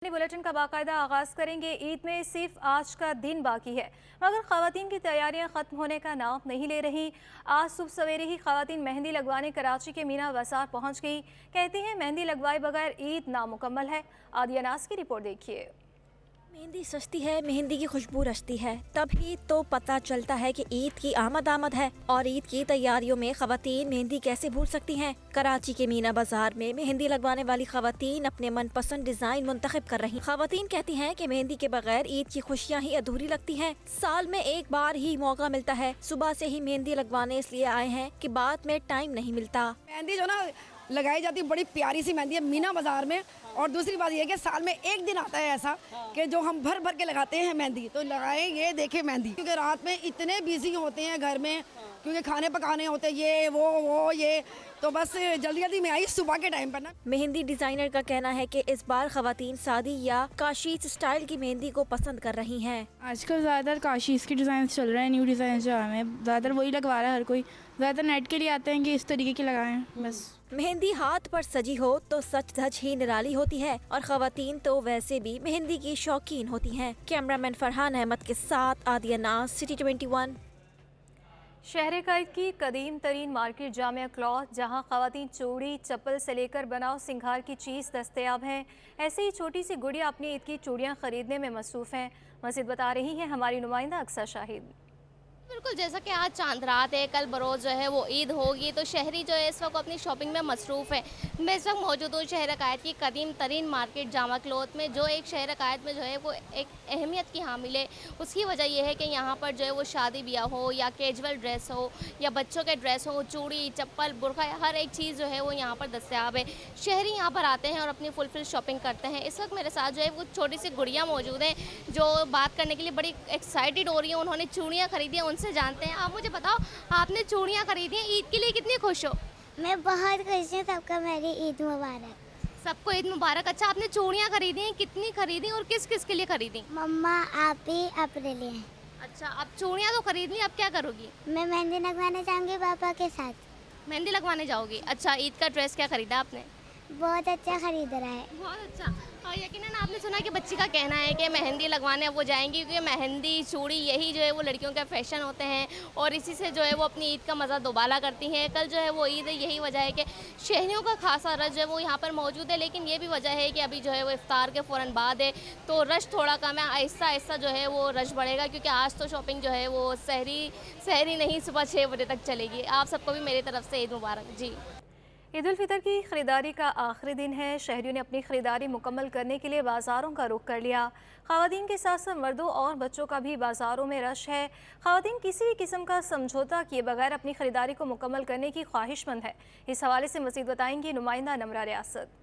Bulletin का बाकायदा आगाज करेंगे। ईद में सिर्फ आज का दिन बाकी है, मगर खवातीन की तैयारियां खत्म होने का नाम नहीं ले रही। आज सुबह सवेरे ही खवातीन मेहंदी लगवाने कराची के मीना बाजार पहुंच गई। कहती हैं मेहंदी लगवाए बगैर ईद नामुकम्मल है। आदिया नाज की रिपोर्ट देखिए। मेहंदी सस्ती है, मेहंदी की खुशबू रचती है, तभी तो पता चलता है कि ईद की आमद है। और ईद की तैयारियों में खवातीन मेहंदी कैसे भूल सकती हैं। कराची के मीना बाजार में मेहंदी लगवाने वाली खवातीन अपने मनपसंद डिजाइन मुंतखब कर रही। खवातीन कहती हैं कि मेहंदी के बगैर ईद की खुशियाँ ही अधूरी लगती हैं। साल में एक बार ही मौका मिलता है, सुबह से ही मेहंदी लगवाने इसलिए आए हैं कि बाद में टाइम नहीं मिलता। मेहंदी जो ना लगाई जाती है, बड़ी प्यारी सी मेहंदी है मीना बाजार में। और दूसरी बात यह है कि साल में एक दिन आता है ऐसा कि जो हम भर भर के लगाते हैं मेहंदी। तो लगाएं, ये देखें मेहंदी, क्योंकि रात में इतने बिजी होते हैं घर में, क्योंकि खाने पकाने होते हैं, ये वो ये, तो बस जल्दी जल्दी में आई सुबह के टाइम पर ना। मेहंदी डिजाइनर का कहना है कि इस बार खवातीन सादी या काशीज स्टाइल की मेहंदी को पसंद कर रही हैं। आजकल ज़्यादातर काशीज के डिज़ाइन चल रहे हैं, न्यू डिज़ाइन जो हमें ज़्यादातर वही लगवा रहा है हर कोई। ज़्यादातर नेट के लिए आते हैं कि इस तरीके की लगाएं बस। मेहंदी हाथ पर सजी हो तो सच धज ही निराली होती है, और खवातीन तो वैसे भी मेहंदी की शौकीन होती हैं। कैमरामैन फरहान अहमद के साथ आदिया नाज, सिटी 21। शहर कायद की कदीम तरीन मार्केट जामिया क्लॉथ, जहाँ खवातीन चूड़ी चप्पल से लेकर बनाओ सिंगार की चीज़ दस्तयाब हैं। ऐसे ही छोटी सी गुड़िया अपनी ईद की चूड़ियाँ खरीदने में मसरूफ़ हैं। मज़ीद बता रही हैं हमारी नुमाइंदा अक्सर शाहिद। बिल्कुल, जैसा कि आज चांद रात है, कल बरोज़ जो है वो ईद होगी, तो शहरी जो है इस वक्त अपनी शॉपिंग में मसरूफ़ है। मैं इस वक्त मौजूद हूँ शहर कायद की कदीम तरीन मार्केट जामा क्लॉथ में, जो एक शहर कायद में जो है वो एक अहमियत की हामिल है। उसकी वजह यह है कि यहाँ पर जो है वो शादी ब्याह हो या कैजुअल ड्रेस हो या बच्चों के ड्रेस हो, चूड़ी चप्पल बुरखा, हर एक चीज़ जो है वो यहाँ पर दस्तयाब है। शहरी यहाँ पर आते हैं और अपनी फुल शॉपिंग करते हैं। इस वक्त मेरे साथ जो है वो छोटी सी गुड़िया मौजूद हैं जो बात करने के लिए बड़ी एक्साइटेड हो रही है। उन्होंने चूड़ियाँ खरीदी हैं, उनसे जानते हैं। आप मुझे बताओ, आपने चूड़ियाँ खरीदी हैं, ईद के लिए कितनी खुश हो? मैं बहुत खुश हूँ, सबका मेरी ईद मुबारक। सबको ईद मुबारक। अच्छा, आपने चूड़ियाँ खरीदी हैं, कितनी खरीदी और किस किस के लिए खरीदी? मम्मा, आप ही, अपने लिए। अच्छा, अब चूड़ियाँ तो खरीद ली, अब क्या करोगी? मैं मेहंदी लगवाने जाऊँगी पापा के साथ। मेहंदी लगवाने जाओगी? अच्छा, ईद का ड्रेस क्या खरीदा आपने? बहुत अच्छा खरीद रहा है। बहुत अच्छा। और यकीनन आपने सुना कि बच्ची का कहना है कि मेहंदी लगवाने वो जाएंगी, क्योंकि मेहंदी चूड़ी यही जो है वो लड़कियों के फैशन होते हैं और इसी से जो है वो अपनी ईद का मज़ा दोबाला करती हैं। कल जो है वो ईद है, यही वजह है कि शहरियों का खासा रश जो है वो यहाँ पर मौजूद है। लेकिन ये भी वजह है कि अभी जो है वो इफ्तार के फ़ौरन बाद है, तो रश थोड़ा कम है। आहिस्ता आहिस्ता जो है वो रश बढ़ेगा, क्योंकि आज तो शॉपिंग जो है वो सहरी नहीं, सुबह 6 बजे तक चलेगी। आप सबको भी मेरी तरफ से ईद मुबारक जी। ईद उल फितर की खरीदारी का आखिरी दिन है। शहरियों ने अपनी खरीदारी मुकम्मल करने के लिए बाज़ारों का रुख कर लिया। ख़वातीन के साथ साथ मर्दों और बच्चों का भी बाज़ारों में रश है। ख़वातीन किसी भी किस्म का समझौता किए बगैर अपनी खरीदारी को मुकम्मल करने की ख्वाहिशमंद है। इस हवाले से मज़ीद बताएंगी नुमाइंदा नमरा रियासत।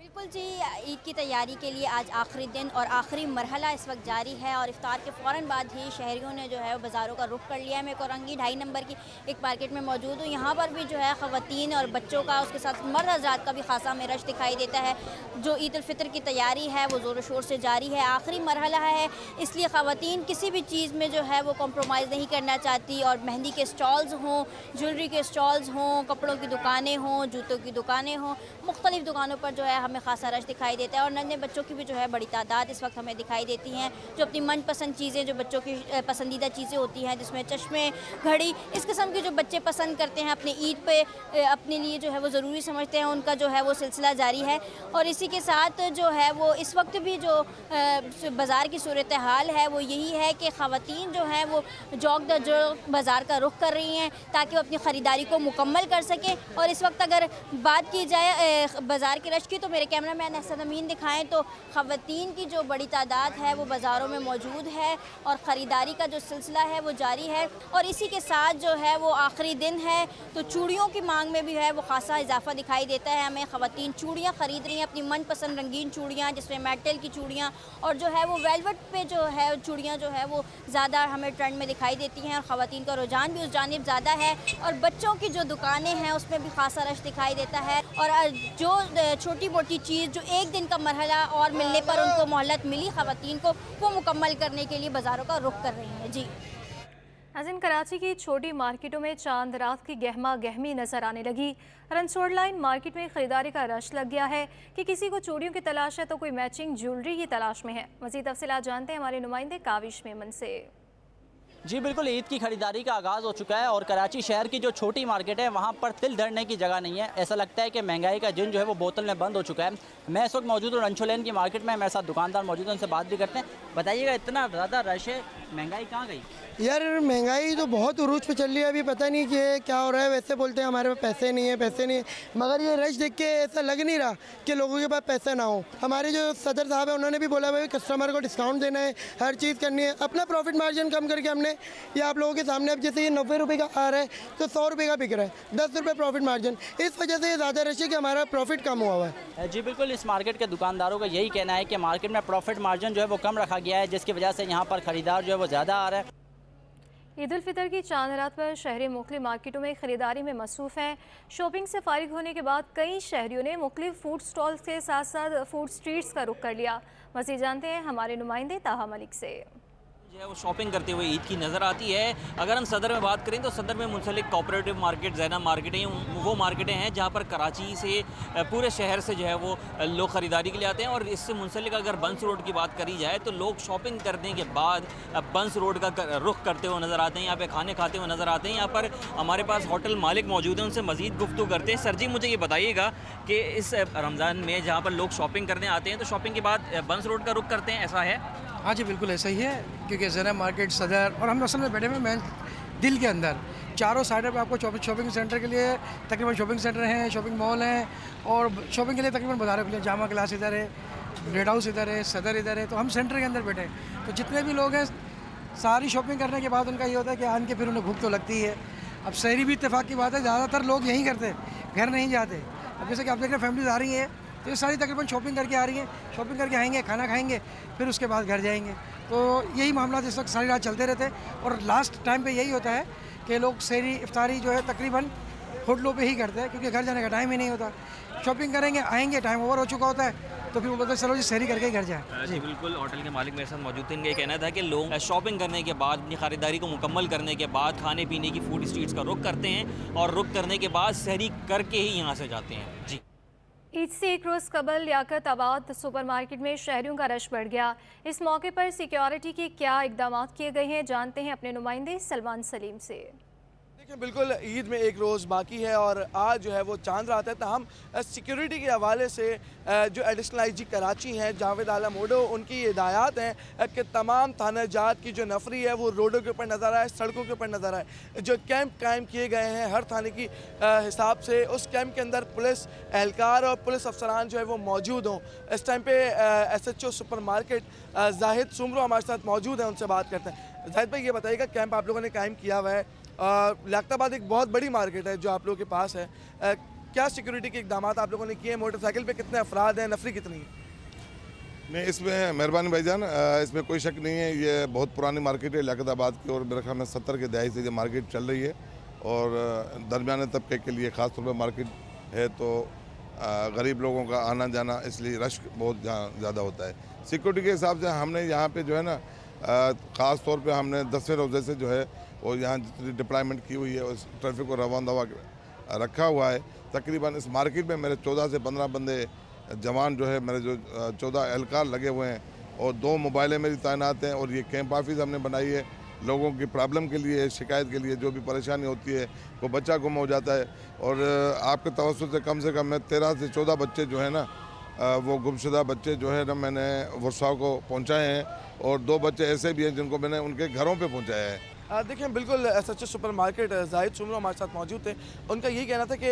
बिल्कुल जी, ईद की तैयारी के लिए आज आखिरी दिन और आखिरी मरहला इस वक्त जारी है, और इफ्तार के फ़ौरन बाद ही शहरियों ने जो है वो बाज़ारों का रुख कर लिया है। मैं कोरंगी 2.5 नंबर की एक मार्केट में मौजूद हूँ। यहाँ पर भी जो है ख़वातीन और बच्चों का, उसके साथ मर्द हज़रात का भी खासा में रश दिखाई देता है। जो ईद उल फितर की तैयारी है वो ज़ोर शोर से जारी है, आखिरी मरहला है, इसलिए ख़वातीन किसी भी चीज़ में जो है वो कॉम्प्रोमाइज़ नहीं करना चाहती। और मेहंदी के स्टॉल्स हों, ज्वेलरी के स्टॉल्स हों, कपड़ों की दुकानें हों, जूतों की दुकानें हों, मुख्तलिफ़ दुकानों पर जो है हमें खासा रश दिखाई देता है। और नन्हे बच्चों की भी जो है बड़ी तादाद इस वक्त हमें दिखाई देती हैं, जो अपनी मनपसंद चीज़ें, जो बच्चों की पसंदीदा चीज़ें होती हैं, जिसमें चश्मे, घड़ी, इस किस्म के जो बच्चे पसंद करते हैं, अपनी ईद पे अपने लिए जो है वो ज़रूरी समझते हैं, उनका जो है वो सिलसिला जारी है। और इसी के साथ जो है वो इस वक्त भी जो बाज़ार की सूरत हाल है वो यही है कि ख़वातीन जो हैं वो जौक द जौक बाज़ार का रुख कर रही हैं ताकि वो अपनी ख़रीदारी को मुकम्मल कर सकें। और इस वक्त अगर बात की जाए बाज़ार के रश की, तो मेरे कैमरामैन ज़मीन दिखाएं तो ख़वातीन की जो बड़ी तादाद है वो बाज़ारों में मौजूद है और ख़रीदारी का जो सिलसिला है वो जारी है। और इसी के साथ जो है वो आखिरी दिन है, तो चूड़ियों की मांग में भी है वो खासा इजाफा दिखाई देता है। हमें ख़वातीन चूड़ियाँ ख़रीद रही हैं, अपनी मनपसंद रंगीन चूड़ियाँ, जिसमें मेटल की चूड़ियाँ और जो है वो वेलवेट पे जो है चूड़ियाँ जो है वो ज़्यादा हमें ट्रेंड में दिखाई देती हैं। और ख़वातीन का रुझान भी उस जानिब ज़्यादा है, और बच्चों की जो दुकानें हैं उसमें भी खासा रश दिखाई देता है। और जो छोटी मोटी चीज़ जो एक दिन का मरहला और मिलने पर उनको मोहलत मिली ख़वातीन को, वो मुकम्मल करने के लिए बाज़ारों का रुख कर रही हैं जी। नाज़रीन, कराची की छोटी मार्केटों में चांद रात की गहमा गहमी नजर आने लगी। रनसोड लाइन मार्केट में खरीदारी का रश लग गया है कि किसी को चूड़ियों की तलाश है तो कोई मैचिंग ज्वेलरी की तलाश में है। मज़ीद तफसीलात जानते हैं हमारे नुमाइंदे काविश मेमन से। जी बिल्कुल, ईद की खरीदारी का आगाज़ हो चुका है और कराची शहर की जो छोटी मार्केट है वहाँ पर तिल धरने की जगह नहीं है। ऐसा लगता है कि महंगाई का जिन जो है वो बोतल में बंद हो चुका है। मैं इस वक्त मौजूद हूँ रनसोड लाइन की मार्केट में, मेरे साथ दुकानदार मौजूद हैं, उनसे बात भी करते हैं। बताइएगा, इतना ज़्यादा रश है, महंगाई कहाँ गई? यार महंगाई तो बहुत उरूज पे चल रही है, अभी पता नहीं कि क्या हो रहा है। वैसे बोलते हैं हमारे पास पैसे नहीं है, पैसे नहीं है, मगर ये रश देख के ऐसा लग नहीं रहा कि लोगों के पास पैसा ना हो। हमारे जो सदर साहब है उन्होंने भी बोला भाई कस्टमर को डिस्काउंट देना है, हर चीज़ करनी है, अपना प्रॉफिट मार्जिन कम करके हमने ये आप लोगों के सामने, अब जैसे ये 90 रुपये का आ रहा है तो 100 रुपये का बिक रहा है, 10 रुपये प्रॉफिट मार्जिन। इस वजह से ये ज़्यादा रश है कि हमारा प्रॉफिट कम हुआ है। जी बिल्कुल, इस मार्केट के दुकानदारों का यही कहना है कि मार्केट में प्रॉफिट मार्जिन जो है वो कम रखा गया है, जिसकी वजह से यहाँ पर ख़रीदार जो है वो ज़्यादा आ रहा है। ईद उल फितर की चांद रात पर शहरी मुख्तलिफ मार्केटों में ख़रीदारी में मसरूफ़ हैं। शॉपिंग से फारिग होने के बाद कई शहरियों ने मुख्तलिफ फूड स्टॉल्स के साथ साथ फूड स्ट्रीट्स का रुख कर लिया। मज़ीद जानते हैं हमारे नुमाइंदे ताहा मलिक से। जो है वो शॉपिंग करते हुए ईद की नज़र आती है। अगर हम सदर में बात करें तो सदर में मुंसलिक कोऑपरेटिव मार्केट, ज़ैनब मार्केटें, वो मार्केटें हैं जहाँ पर कराची से पूरे शहर से जो है वो लोग ख़रीदारी के लिए आते हैं। और इससे मुंसलिक अगर बंस रोड की बात करी जाए तो लोग शॉपिंग करने के बाद बंस रोड का रुख करते हुए नज़र आते हैं, यहाँ पर खाने खाते हुए नज़र आते हैं। यहाँ पर हमारे पास होटल मालिक मौजूद हैं, उनसे मज़ीद गुफ्तगू करते हैं। सर जी, मुझे ये बताइएगा कि इस रमज़ान में जहाँ पर लोग शॉपिंग करने आते हैं तो शॉपिंग के बाद बंस रोड का रुख करते हैं, ऐसा है? हाँ जी, बिल्कुल ऐसा ही है, क्योंकि ज़ैनब मार्केट, सदर और हम असल में बैठे हुए मेन दिल के अंदर, चारों साइडों पे आपको शॉपिंग सेंटर के लिए तकरीबन शॉपिंग सेंटर हैं, शॉपिंग मॉल हैं, और शॉपिंग के लिए तकरीबन बाज़ारों के लिए जामा क्लास इधर है, रेड हाउस इधर है, सदर इधर है, तो हम सेंटर के अंदर बैठे हैं। तो जितने भी लोग हैं सारी शॉपिंग करने के बाद उनका ये होता है कि आन के फिर उन्हें भूख तो लगती है। अब शहरी भी इत्तेफाक की बात है, ज़्यादातर लोग यहीं करते, घर नहीं जाते। अब जैसे कि आप देख रहे हैं फैमिलीज आ रही हैं तो ये सारी तकरीबन शॉपिंग करके आ रही हैं, शॉपिंग करके आएंगे, खाना खाएंगे, फिर उसके बाद घर जाएंगे। तो यही मामला इस वक्त सारी रात चलते रहते हैं। और लास्ट टाइम पे यही होता है कि लोग सहरी इफ्तारी जो है तकरीबन होटलों पे ही करते हैं, क्योंकि घर जाने का टाइम ही नहीं होता। शॉपिंग करेंगे, आएंगे, टाइम ओवर हो चुका होता है, तो फिर वो बोलते हैं चलो जी सहरी करके ही घर जाए। जी बिल्कुल, होटल के मालिक मेरे साथ मौजूद थे। इनका ये कहना था कि लोग शॉपिंग करने के बाद, अपनी ख़रीदारी को मुकम्मल करने के बाद खाने पीने की फूड स्ट्रीट्स का रुख करते हैं और रुख करने के बाद सहरी करके ही यहाँ से जाते हैं। जी, ईद से एक रोज़ कबल लियाकत आबाद सुपरमार्केट में शहरियों का रश बढ़ गया। इस मौके पर सिक्योरिटी के क्या इकदाम किए गए हैं, जानते हैं अपने नुमाइंदे सलमान सलीम से। बिल्कुल, ईद में एक रोज़ बाकी है और आज जो है वो चांद रात है। तहम सिक्योरिटी के हवाले से जो एडिशनल IG कराची हैं जावेद आलम ओडो, उनकी हिदायत हैं कि तमाम थाना जात की जो नफरी है वो रोडों के ऊपर नज़र आए, सड़कों के ऊपर नज़र आए। जो कैंप कायम किए गए हैं हर थाने की हिसाब से, उस कैंप के अंदर पुलिस एहलकार और पुलिस अफसरान जो है वो मौजूद हों। इस टाइम पे SHO super market Zahid Soomro हमारे साथ मौजूद हैं, उनसे बात करते हैं। जाहिद भाई, ये बताइएगा कैंप आप लोगों ने कायम किया हुआ है, लियाकताबाद एक बहुत बड़ी मार्केट है जो आप लोगों के पास है, क्या सिक्योरिटी के इकदाम आप लोगों ने किए? मोटरसाइकिल पे कितने अफराद हैं, नफरी कितनी है? नहीं, इसमें मेहरबानी भाईजान, इसमें कोई शक नहीं है, ये बहुत पुरानी मार्केट है लियाकताबाद की, और मेरे ख्याल में 70 के दहाई से ये मार्केट चल रही है और दरमियाने तबके के लिए ख़ास तौर पर मार्केट है। तो गरीब लोगों का आना जाना, इसलिए रश बहुत ज़्यादा होता है। सिक्योरिटी के हिसाब से हमने यहाँ पे जो है ना, ख़ास तौर पे हमने 10वें रोज़े से जो है वो यहाँ जितनी डिप्लॉयमेंट की हुई है उस ट्रैफिक को रवान दवा रखा हुआ है। तकरीबन इस मार्केट में मेरे 14 से 15 बंदे जवान जो है, मेरे जो 14 एहलकार लगे हुए हैं और 2 मोबाइलें मेरी तैनात हैं। और ये कैंप ऑफिस हमने बनाई है लोगों की प्रॉब्लम के लिए, शिकायत के लिए, जो भी परेशानी होती है, कोई बच्चा गुम हो जाता है और आपके तवज्जुह से कम मैं 13 से 14 बच्चे जो है ना, वो गुमशुदा बच्चे जो है ना, मैंने वर्षा को पहुँचाए हैं और 2 बच्चे ऐसे भी हैं जिनको मैंने उनके घरों पर पहुँचाया है। देखिए, बिल्कुल SHO super market Zahid Soomro हमारे साथ मौजूद थे। उनका यही कहना था कि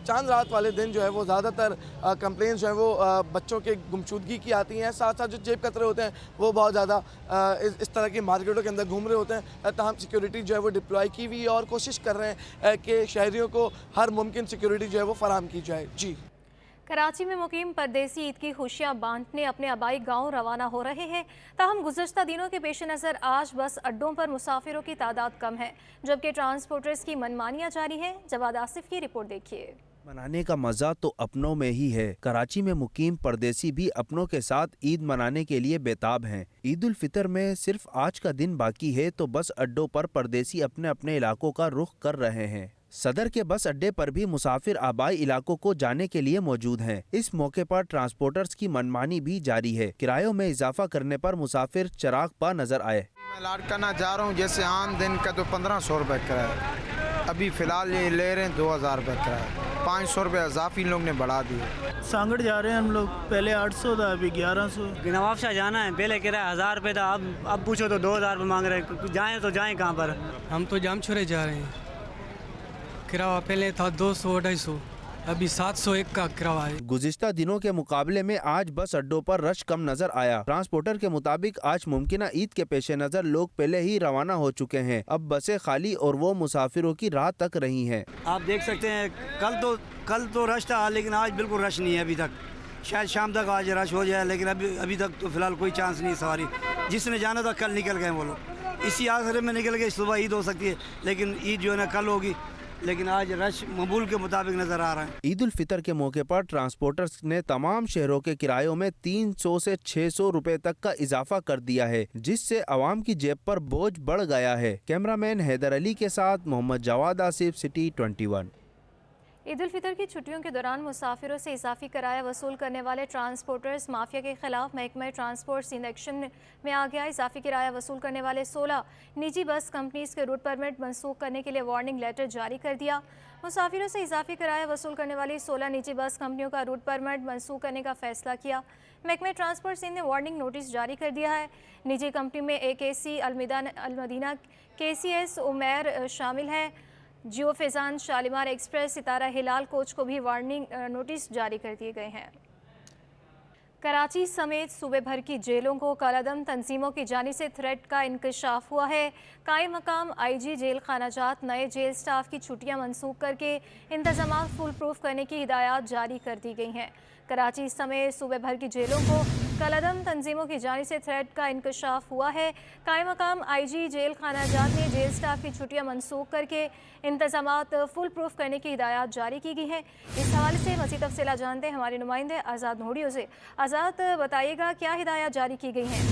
चांद रात वाले दिन जो है वो ज़्यादातर कंप्लेंट्स जो है वो बच्चों के गुमशुदगी की आती हैं, साथ साथ जो जेब कतरे होते हैं वो बहुत ज़्यादा इस तरह की मार्केटों के अंदर घूम रहे होते हैं। तमाम सिक्योरिटी जो है वो डिप्लॉय की हुई है और कोशिश कर रहे हैं कि शहरियों को हर मुमकिन सिक्योरिटी जो है वो फराहम की जाए। जी, कराची में मुकीम परदेसी ईद की खुशियां बांटने अपने आबाई गांव रवाना हो रहे हैं। ताहम गुज़श्ता दिनों के पेश नज़र आज बस अड्डों पर मुसाफिरों की तादाद कम है, जबकि ट्रांसपोर्टर्स की मनमानियां जारी हैं। जवाद आसिफ की रिपोर्ट देखिए। मनाने का मजा तो अपनों में ही है। कराची में मुकीम परदेसी भी अपनों के साथ ईद मनाने के लिए बेताब हैं। ईद उल फितर में सिर्फ आज का दिन बाकी है तो बस अड्डों पर परदेसी अपने अपने इलाकों का रुख कर रहे हैं। सदर के बस अड्डे पर भी मुसाफिर आबाई इलाकों को जाने के लिए मौजूद हैं। इस मौके पर ट्रांसपोर्टर्स की मनमानी भी जारी है। किरायों में इजाफा करने पर मुसाफिर चराग पा नजर आए। मैं लाड़काना जा रहा हूँ, जैसे आम दिन का तो 1500 रुपये किराया, अभी फ़िलहाल ये ले रहे हैं 2000 रुपये किराया, 500 रुपये इजाफी लोग ने बढ़ा दिए। सांगड़ जा रहे हैं हम लोग, पहले 800 था अभी 1100। नवाब शाह जाना है, पहले किराया 1000 रुपये था, अब पूछो तो 2000 रुपये मांग रहे हैं। जाएँ तो जाएँ कहाँ पर? हम तो जामछुरे जा रहे हैं। किराया पहले था 200-250, अभी 701 का किराया है। गुज़िश्ता दिनों के मुकाबले में आज बस अड्डों पर रश कम नजर आया। ट्रांसपोर्टर के मुताबिक आज मुमकिना ईद के पेश नज़र लोग पहले ही रवाना हो चुके हैं। अब बसें खाली और वो मुसाफिरों की राह तक रही हैं। आप देख सकते हैं कल तो रश था, लेकिन आज बिल्कुल रश नहीं है अभी तक। शायद शाम तक आज रश हो जाए, लेकिन अभी तक तो फिलहाल कोई चांस नहीं। सवारी जिसने जाना था कल निकल गए वो लोग, इसी आखिर में निकल गए। सुबह ईद हो सकती है, लेकिन ईद जो है ना कल होगी, लेकिन आज रश मबूल के मुताबिक नजर आ रहा है। ईद उल फितर के मौके पर ट्रांसपोर्टर्स ने तमाम शहरों के किरायों में 300 से 600 रुपए तक का इजाफा कर दिया है, जिससे आवाम की जेब पर बोझ बढ़ गया है। कैमरामैन हैदर अली के साथ मोहम्मद जवाद आसिफ, सिटी 21। ईद उल फितर की छुट्टियों के दौरान मुसाफिरों से इजाफी किराया वसूल करने वाले ट्रांसपोर्टर्स माफिया के खिलाफ महकमा ट्रांसपोर्ट सिंध एक्शन में आ गया। इजाफी किराया वसूल करने वाले 16 निजी बस कंपनीज के रूट परमिट मनसूख करने के लिए वार्निंग लेटर जारी कर दिया। मुसाफिरों से इजाफी किराया वसूल करने वाली 16 निजी बस कंपनियों का रूट परमिट मनसूख करने का फैसला किया। महकमा ट्रांसपोर्ट सिंध ने वार्निंग नोटिस जारी कर दिया है। निजी कंपनी में AKC अलमदीना KCS उमैर शामिल है। जियो फैजान, शालीमार एक्सप्रेस, सितारा हिलाल कोच को भी वार्निंग नोटिस जारी कर दिए गए हैं। कराची समेत सूबे भर की जेलों को कालादम तंजीमों की जानिब से थ्रेट का इंकशाफ हुआ है। कायम मकाम IG जेल खानाजात नए जेल स्टाफ की छुट्टियां मनसूख करके इंतजाम फुल प्रूफ करने की हिदायत जारी कर दी गई हैं। कराची समेत सूबे भर की जेलों को कालादम तंजीमों की जानिब से थ्रेट का इंकशाफ हुआ है। कायम मकाम IG जेल खानाजात ने जेल स्टाफ की छुट्टियां मनसूख करके इंतजामात फुल प्रूफ करने की हिदायत जारी की गई हैं। इस हवाले से मज़ीद तफसीलात जानते हैं हमारे नुमाइंदे आज़ाद नोडियो से। आज़ाद, बताइएगा क्या हिदायत जारी की गई हैं?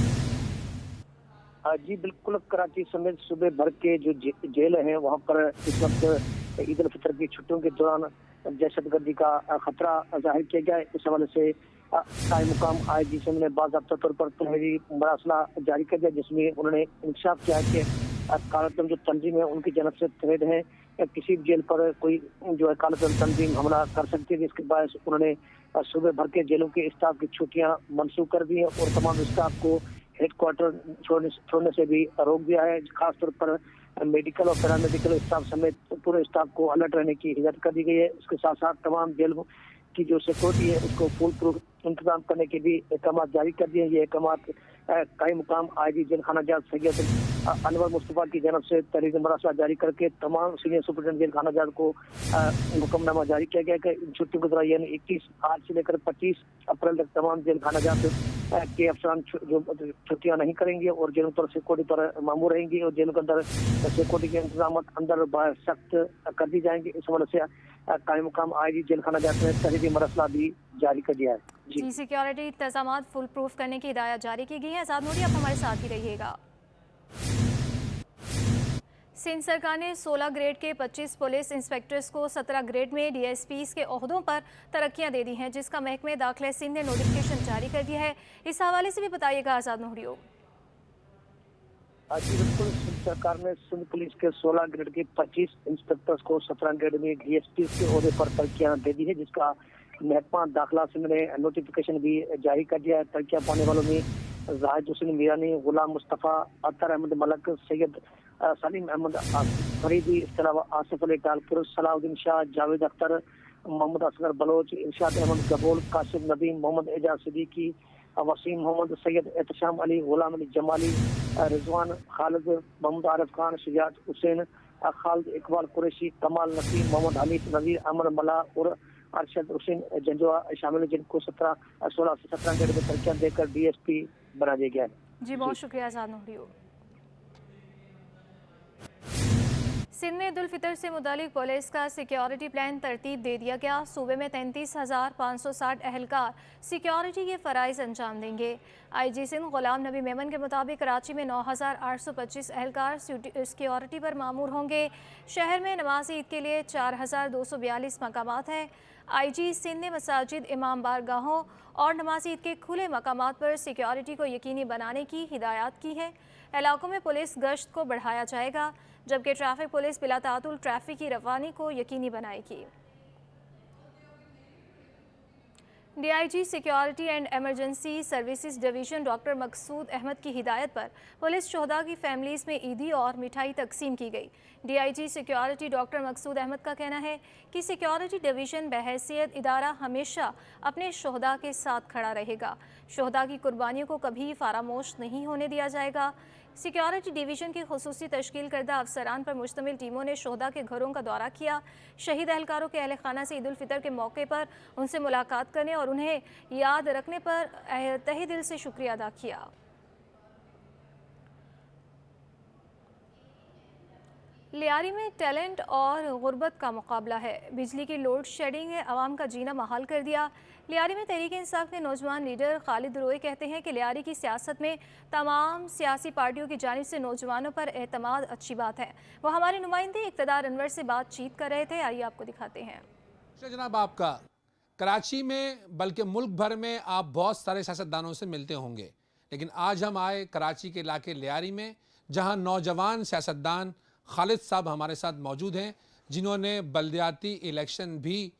जी बिल्कुल, कराची समेत सूबे भर के जो जेल हैं वहाँ पर इस वक्त ईद उल फितर की छुट्टियों के दौरान दहशतगर्दी का खतरा जाहिर किया गया है। इस हवाले से कायम मुकाम IG से उन्होंने बाज़ाब्ता तौर पर तहरीरी मरासला जारी कर दिया, जिसमें उन्होंने इंकशाफ किया है कि कालादम जो तंजीम है उनकी जानब से थ्रेड है या किसी भी जेल पर कोई जो है कालादम तंजीम हमला कर सकती है, जिसके बाद उन्होंने सूबे भर के जेलों के स्टाफ की छुट्टियां मनसूख कर दी है और तमाम स्टाफ को हेडक्वार्टर छोड़ने से भी रोक दिया है। खासतौर पर मेडिकल और पैरामेडिकल स्टाफ समेत पूरे स्टाफ को अलर्ट रहने की हिदायत कर दी गई है। इसके साथ साथ तमाम जेलों की जो सिक्योरिटी है उसको फुल प्रूफ इंतजाम करने के भी अहकाम जारी कर दिए हैं। ये अहकाम कायम मुकाम IG जेल खानाजात सैयद अनवर मुस्तफ़ा की जानब से तहरीर मरासला जारी करके तमाम सीनियर सुपरिटेंडेंट जेल खानाजात को हुक्मनामा जारी किया गया कि इन छुट्टियों के दौरान यानी 21 आज से लेकर 25 अप्रैल तक तमाम जेल खानाजात के अफसरान जो छुट्टियां नहीं करेंगे और जेलों पर सिक्योरिटी पर मामूर रहेंगी और जेलों के अंदर सिक्योरिटी के इंतजाम अंदर सख्त कर दी जाएंगे। इस हवाले से कायम मुकाम IG जेल खानाजात ने तहरीरी मरासला भी जारी कर दिया है। जी, सिक्योरिटी इंतजाम फुल प्रूफ करने की हिदायत जारी की गई है। आज़ाद नूरी, आप हमारे साथ ही रहिएगा। सिंध सरकार ने 16 ग्रेड के 25 पुलिस इंस्पेक्टर्स को 17 ग्रेड में DSPs के ओहदों पर तरक्कियां दे दी हैं, जिसका महकमा दाखिला सिंध ने नोटिफिकेशन जारी कर दिया है। इस हवाले से भी बताइएगा आज़ाद नूरियो। जी बिल्कुल, सिंध सरकार ने सिंध पुलिस के 16 ग्रेड के 25 इंस्पेक्टर्स को 17 ग्रेड में DSPs के ओहदे पर तरक्कियां दे दी है, जिसका महकमा दाखिला सिंध ने नोटिफिकेशन भी जारी कर दिया है। तरक्कियां पाने वालों में जाहिद हुसैन मीरानी, गुलाम मुस्तफ़ा, अतर अहमद मलक, सैयद सलीम अहमद फरीदी, इसके अलावा आसिफ अली टालपुर, सलाउद्दीन शाह, जावेद अख्तर, मोहम्मद असगर बलोच, इरशाद अहमद गबोल, कासिम नदीम, मोहम्मद एजाज सिद्दीकी, वसीम मोहम्मद, सैयद एहतशाम अली, गुलाम अली जमाली, रिजवान खालिद, मोहम्मद आरिफ खान, शुजात हुसैन, खालिद इकबाल कुरैशी, कमाल नसीम, मोहम्मद हनीफ नज़ीर, अमर मला और अरशद हुसैन जंजुआ शामिल है, जिनको 16 से 17 ग्रेड में तरक्कियां देकर DSP बना दिया गया है। जी बहुत शुक्रिया आज़ाद नूरियो। सिंध में ईद उल फितर से मुतालिक पुलिस का सिक्योरिटी प्लान तरतीब दे दिया गया। सूबे में 33,560 अहलकार सिक्योरिटी के फ़राइज़ अंजाम देंगे। IG सिंध गुलाम नबी मेमन के मुताबिक कराची में 9,825 अहलकार सिक्योरिटी पर मामूर होंगे। शहर में नमाज ईद के लिए 4,242 मकामात हैं। IG सिंध ने मसाजिद, इमाम बारगाहों और नमाज ईद के खुले मकामात पर सिक्योरिटी को यकीनी बनाने की हिदायत की है। इलाकों में पुलिस गश्त को बढ़ाया जाएगा, जबकि ट्रैफिक पुलिस बिला तातुल ट्रैफिक की रवानी को यकीनी बनाएगी। DIG security and emergency services division doctor Maqsood Ahmed की हिदायत पर पुलिस शोहदा की फैमिलीज़ में ईदी और मिठाई तकसीम की गई। DIG security doctor Maqsood Ahmad का कहना है कि सिक्योरिटी डिवीज़न बहैसियत इदारा हमेशा अपने शोहदा के साथ खड़ा रहेगा। शोहदा की कुर्बानियों को कभी फरामोश नहीं होने दिया जाएगा। सिक्योरिटी डिवीज़न की खुसूसी तश्कील करदा अफसरान पर मुश्तमिल टीमों ने शोहदा के घरों का दौरा किया। शहीद एहलकारों के अहल खाना से ईद उल फितर के मौके पर उनसे मुलाकात करने और उन्हें याद रखने पर तहे दिल से शुक्रिया अदा किया। लियारी में टैलेंट और गुर्बत का मुकाबला है। बिजली की लोड शेडिंग ने अवाम का जीना महाल कर दिया। लियारी में तहरीक इंसाफ के नौजवान लीडर खालिद रोए कहते हैं कि लियारी की सियासत में तमाम सियासी पार्टियों की जानिब से नौजवानों पर एतमाद अच्छी बात है। वो हमारे नुमाइंदे इक़्तिदार अनवर से बातचीत कर रहे थे। आइए आपको दिखाते हैं। जनाब, आपका कराची में बल्कि मुल्क भर में आप बहुत सारे सियासतदानों से मिलते होंगे, लेकिन आज हम आए कराची के इलाके लियारी में, जहाँ नौजवान सियासतदान खालिद साहब हमारे साथ मौजूद हैं, जिन्होंने बल्दियाती इलेक्शन भी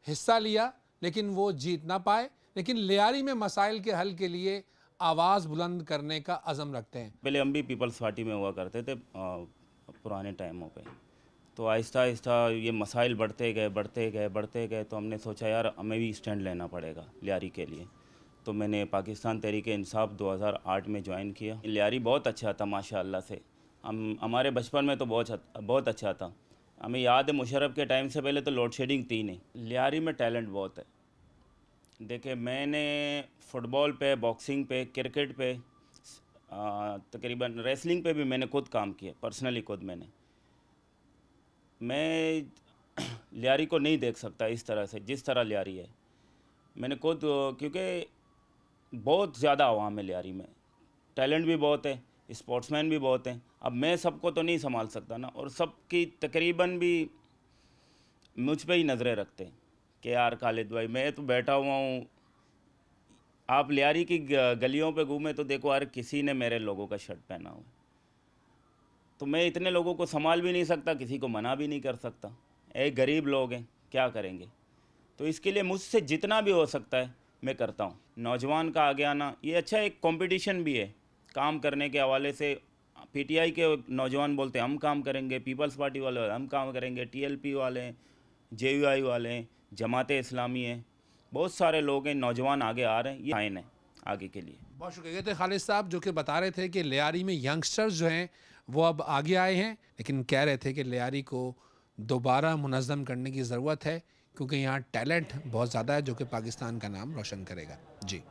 हिस्सा लिया लेकिन वो जीत ना पाए, लेकिन लियारी में मसाइल के हल के लिए आवाज़ बुलंद करने का अज़म रखते हैं। पहले हम भी पीपल्स पार्टी में हुआ करते थे पुराने टाइमों पे, तो आहिस्ता आहिस्ता ये मसाइल बढ़ते गए तो हमने सोचा यार हमें भी स्टैंड लेना पड़ेगा लियारी के लिए। तो मैंने पाकिस्तान तहरीक इंसाफ 2008 में ज्वाइन किया। लियारी बहुत अच्छा था माशाअल्लाह से। हमारे बचपन में तो बहुत अच्छा था। हमें याद है मुशर्रफ के टाइम से पहले तो लोड शेडिंग थी नहीं। लियारी में टैलेंट बहुत है। देखिए, मैंने फ़ुटबॉल पे, बॉक्सिंग पे, क्रिकेट पे, तकरीबन रेसलिंग पे भी मैंने खुद काम किया, पर्सनली खुद मैं लियारी को नहीं देख सकता इस तरह से जिस तरह लियारी है। मैंने खुद, क्योंकि बहुत ज़्यादा आवाम है लियारी में, टैलेंट भी बहुत है, स्पोर्ट्समैन भी बहुत हैं। अब मैं सबको तो नहीं संभाल सकता ना, और सबकी तकरीबन भी मुझ पे ही नज़रें रखते हैं कि यार खालिद भाई, मैं तो बैठा हुआ हूँ, आप लियारी की गलियों पे घूमे तो देखो यार किसी ने मेरे लोगों का शर्ट पहना हुआ है। तो मैं इतने लोगों को संभाल भी नहीं सकता, किसी को मना भी नहीं कर सकता। एक गरीब लोग हैं, क्या करेंगे। तो इसके लिए मुझसे जितना भी हो सकता है मैं करता हूँ। नौजवान का आगे आना ये अच्छा एक कंपटीशन भी है काम करने के हवाले से। PTI के नौजवान बोलते हैं हम काम करेंगे, पीपल्स पार्टी वाले हम काम करेंगे, TLP वाले हैं, JUI वाले हैं, जमात इस्लामी है, बहुत सारे लोग हैं, नौजवान आगे आ रहे हैं। ये आइन है आगे के लिए। बहुत शुक्रिया। ये थे खालिद साहब जो कि बता रहे थे कि लियारी में यंगस्टर्स जो हैं वो अब आगे आए हैं, लेकिन कह रहे थे कि लियारी को दोबारा मुनज़्ज़म करने की ज़रूरत है, क्योंकि यहाँ टैलेंट बहुत ज़्यादा है जो कि पाकिस्तान का नाम रोशन करेगा। जी।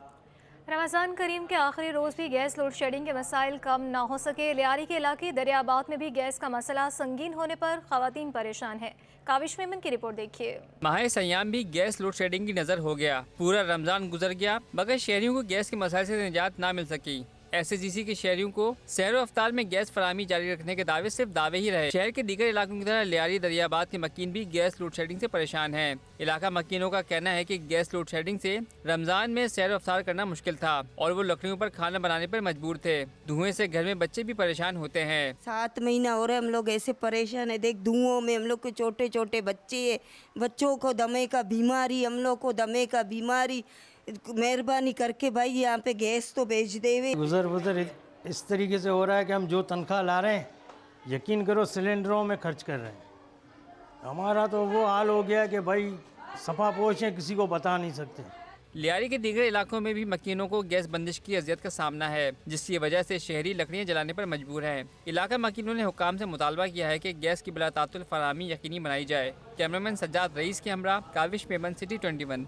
रमज़ान करीम के आखिरी रोज़ भी गैस लोड शेडिंग के मसाइल कम ना हो सके। लियारी के इलाके दरियाबाद में भी गैस का मसला संगीन होने पर ख़वातीन परेशान है। काविश मेमन की रिपोर्ट देखिए। माह सयाम भी गैस लोड शेडिंग की नज़र हो गया। पूरा रमज़ान गुजर गया मगर शहरियों को गैस के मसाइल से निजात ना मिल सकी। SAGC के शहरियों को सहरो अफ्तार में गैस फराहमी जारी रखने के दावे सिर्फ दावे ही रहे। शहर के दीगर इलाकों की तरह लियारी दरियाबाद के मकीन भी गैस लोड शेडिंग से परेशान हैं। इलाका मकीनों का कहना है कि गैस लोड शेडिंग से रमजान में सहरो अफ्तार करना मुश्किल था और वो लकड़ियों पर खाना बनाने पर मजबूर थे। धुएं से घर में बच्चे भी परेशान होते हैं। 7 महीना हो रहा है हम लोग ऐसे परेशान है। देख धुओं में हम लोग के छोटे छोटे बच्चे, बच्चों को दमे का बीमारी, हम लोग को दमे का बीमारी। मेहरबानी करके भाई यहाँ पे गैस तो भेज दे। गुजर इस तरीके से हो रहा है कि हम जो तनख्वाह ला रहे हैं यकीन करो सिलेंडरों में खर्च कर रहे हैं। हमारा तो वो हाल हो गया कि भाई सफा पोश है, किसी को बता नहीं सकते। लियारी के दीगर इलाकों में भी मकीनों को गैस बंदिश की अजियत का सामना है, जिसकी वजह से शहरी लकड़ियाँ जलाने पर मजबूर हैं। इलाका मकीनों ने हुकाम से मुतालबा किया है कि गैस की बिला तातुल फराहमी यकीनी बनाई जाए। कैमरामैन सज्जाद रईस के हमरा काविश मेमन, सिटी 21।